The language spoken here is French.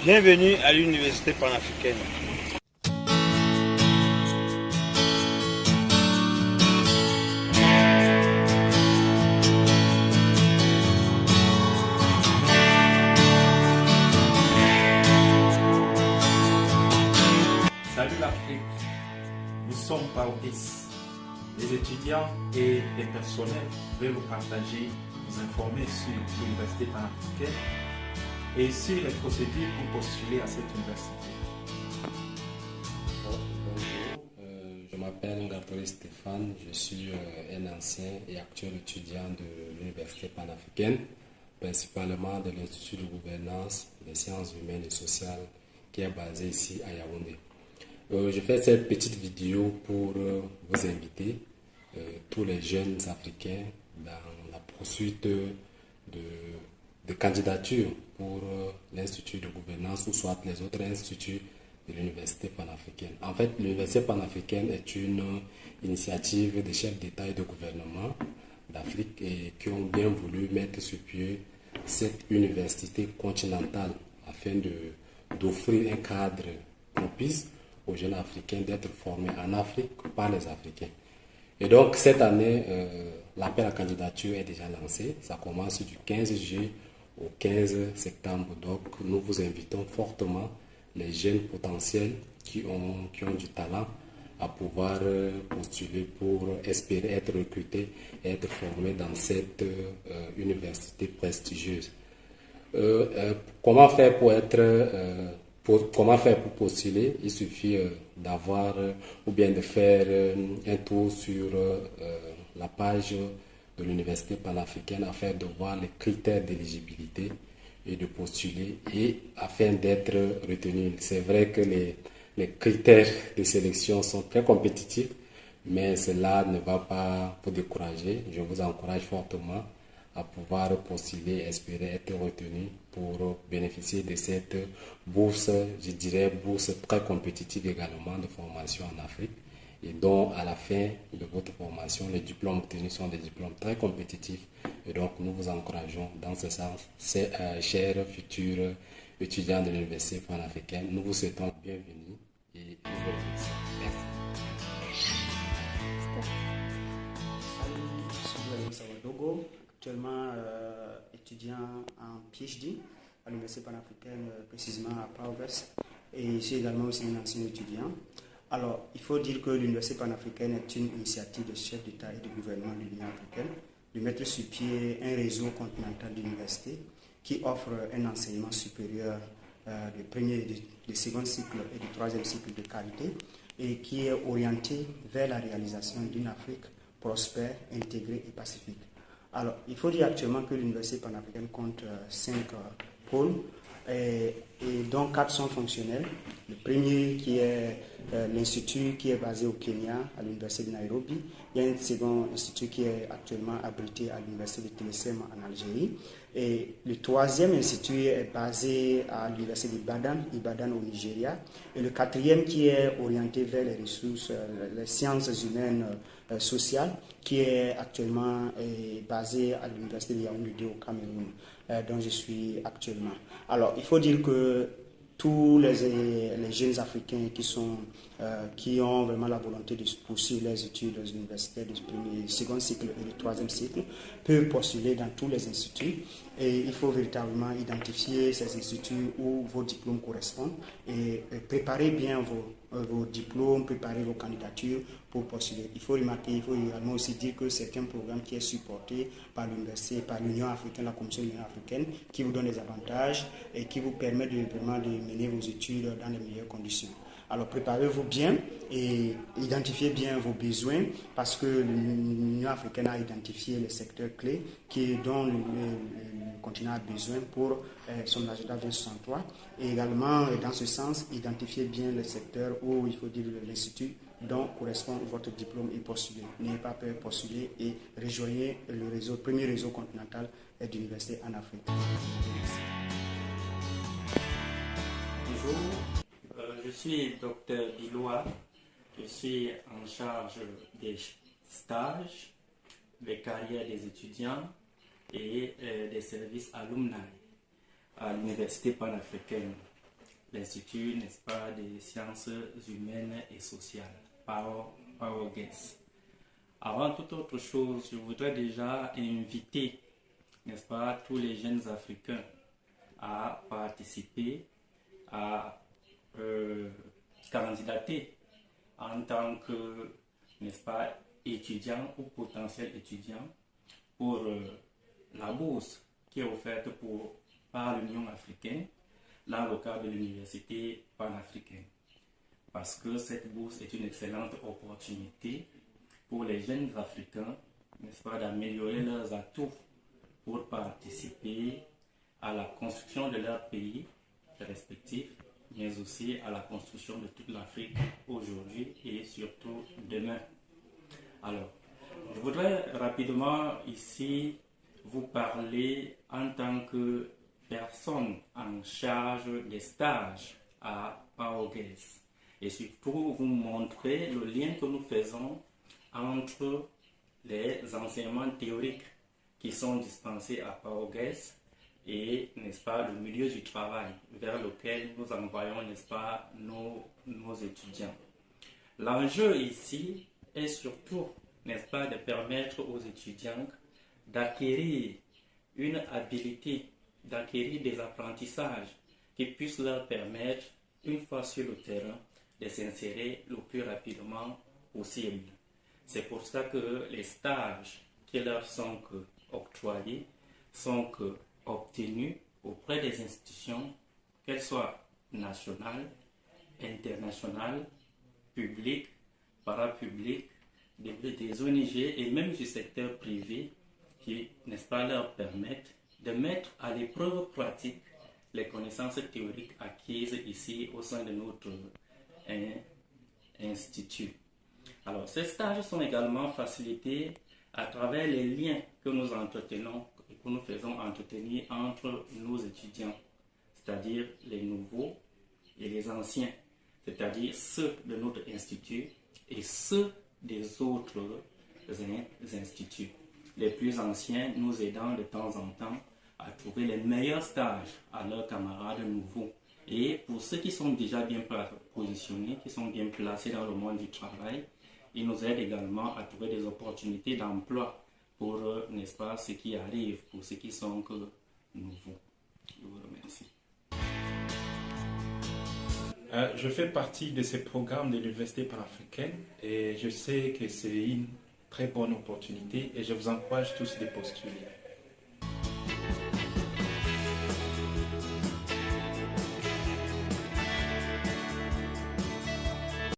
Bienvenue à l'Université panafricaine. Salut l'Afrique, nous sommes Paotis. Les étudiants et les personnels veulent vous partager, vous informer sur l'Université panafricaine et sur les procédures pour postuler à cette université. Bonjour, je m'appelle Gabriel Stéphane, je suis un ancien et actuel étudiant de l'Université panafricaine, principalement de l'Institut de gouvernance des sciences humaines et sociales qui est basé ici à Yaoundé. Je fais cette petite vidéo pour vous inviter, tous les jeunes Africains, dans la poursuite de candidatures pour l'Institut de gouvernance ou soit les autres instituts de l'Université panafricaine. En fait, l'Université panafricaine est une initiative des chefs d'État et de gouvernement d'Afrique et qui ont bien voulu mettre sur pied cette université continentale afin d'offrir un cadre propice aux jeunes Africains d'être formés en Afrique par les Africains. Et donc, cette année, l'appel à candidature est déjà lancé. Ça commence du 15 juillet au 15 septembre. Donc, nous vous invitons fortement les jeunes potentiels qui ont du talent à pouvoir postuler pour espérer être recrutés et être formés dans cette université prestigieuse. Comment faire pour postuler? Il suffit d'avoir ou bien de faire un tour sur la page de l'Université panafricaine afin de voir les critères d'éligibilité et de postuler et afin d'être retenu. C'est vrai que les critères de sélection sont très compétitifs, mais cela ne va pas vous décourager. Je vous encourage fortement à pouvoir postuler, espérer être retenu pour bénéficier de cette bourse, je dirais bourse très compétitive également de formation en Afrique et dont à la fin de votre formation, les diplômes obtenus sont des diplômes très compétitifs et donc nous vous encourageons dans ce sens, chers futurs étudiants de l'Université panafricaine, nous vous souhaitons la bienvenue et nous vous remercions. Merci. Salut, je suis Guillaume Sawadogo, actuellement étudiant en PhD à l'Université panafricaine, précisément à Pau-West, et je suis également aussi un ancien étudiant. Alors, il faut dire que l'Université panafricaine est une initiative de chefs d'État et de gouvernement de l'Union africaine de mettre sur pied un réseau continental d'universités qui offre un enseignement supérieur de premier, de second cycle et de troisième cycle de qualité et qui est orienté vers la réalisation d'une Afrique prospère, intégrée et pacifique. Alors, il faut dire actuellement que l'Université panafricaine compte 5 pôles et dont 4 sont fonctionnels. Le premier qui est l'Institut qui est basé au Kenya, à l'Université de Nairobi. Il y a un second institut qui est actuellement abrité à l'Université de Télésem en Algérie. Et le troisième institut est basé à l'Université d'Ibadan au Nigeria. Et le quatrième qui est orienté vers les ressources, les sciences humaines sociales, qui est actuellement basé à l'Université de Yaoundé au Cameroun, dont je suis actuellement. Alors, il faut dire que tous les jeunes Africains qui ont vraiment la volonté de poursuivre les études universitaires du premier, second cycle et du troisième cycle peuvent postuler dans tous les instituts et il faut véritablement identifier ces instituts où vos diplômes correspondent et préparer bien vos diplômes, préparer vos candidatures pour postuler. Il faut remarquer, il faut également aussi dire que c'est un programme qui est supporté par l'université, par l'Union africaine, la Commission de l'Union africaine, qui vous donne des avantages et qui vous permet vraiment de mener vos études dans les meilleures conditions. Alors préparez-vous bien et identifiez bien vos besoins parce que l'Union africaine a identifié les secteurs clés dont le continent a besoin pour son agenda 2063. Et également, dans ce sens, identifiez bien les secteurs où il faut dire l'institut dont correspond votre diplôme et postuler. N'ayez pas peur de postuler et rejoignez le premier réseau continental d'universités en Afrique. Bonjour, je suis Dr Biloua, je suis en charge des stages, des carrières des étudiants et des services alumni à l'Université panafricaine. l'Institut, n'est-ce pas, des sciences humaines et sociales, PowerGuess. Avant toute autre chose, je voudrais déjà inviter, n'est-ce pas, tous les jeunes Africains à participer, à candidater en tant que, n'est-ce pas, étudiant ou potentiel étudiant pour la bourse qui est offerte par l'Union africaine dans le cadre de l'université panafricaine. Parce que cette bourse est une excellente opportunité pour les jeunes Africains, n'est-ce pas, d'améliorer leurs atouts pour participer à la construction de leur pays respectif, mais aussi à la construction de toute l'Afrique aujourd'hui et surtout demain. Alors, je voudrais rapidement ici vous parler en tant que personne en charge des stages à PowerGuess et surtout vous montrer le lien que nous faisons entre les enseignements théoriques qui sont dispensés à PowerGuess et, n'est-ce pas, le milieu du travail vers lequel nous envoyons, n'est-ce pas, nos étudiants. L'enjeu ici est surtout, n'est-ce pas, de permettre aux étudiants d'acquérir une habilité, d'acquérir des apprentissages qui puissent leur permettre, une fois sur le terrain, de s'insérer le plus rapidement possible. C'est pour ça que les stages qui leur sont octroyés sont obtenus auprès des institutions, qu'elles soient nationales, internationales, publiques, parapubliques, des ONG et même du secteur privé qui, n'est-ce pas, leur permettent de mettre à l'épreuve pratique les connaissances théoriques acquises ici au sein de notre institut. Alors, ces stages sont également facilités à travers les liens que nous entretenons et que nous faisons entretenir entre nos étudiants, c'est-à-dire les nouveaux et les anciens, c'est-à-dire ceux de notre institut et ceux des autres instituts. Les plus anciens nous aidant de temps en temps à trouver les meilleurs stages à leurs camarades nouveaux. Et pour ceux qui sont déjà bien positionnés, qui sont bien placés dans le monde du travail, ils nous aident également à trouver des opportunités d'emploi pour, n'est-ce pas, ceux qui arrivent, pour ceux qui sont nouveaux. Je vous remercie. Je fais partie de ces programmes de l'Université panafricaine et je sais que c'est une très bonne opportunité et je vous encourage tous de postuler.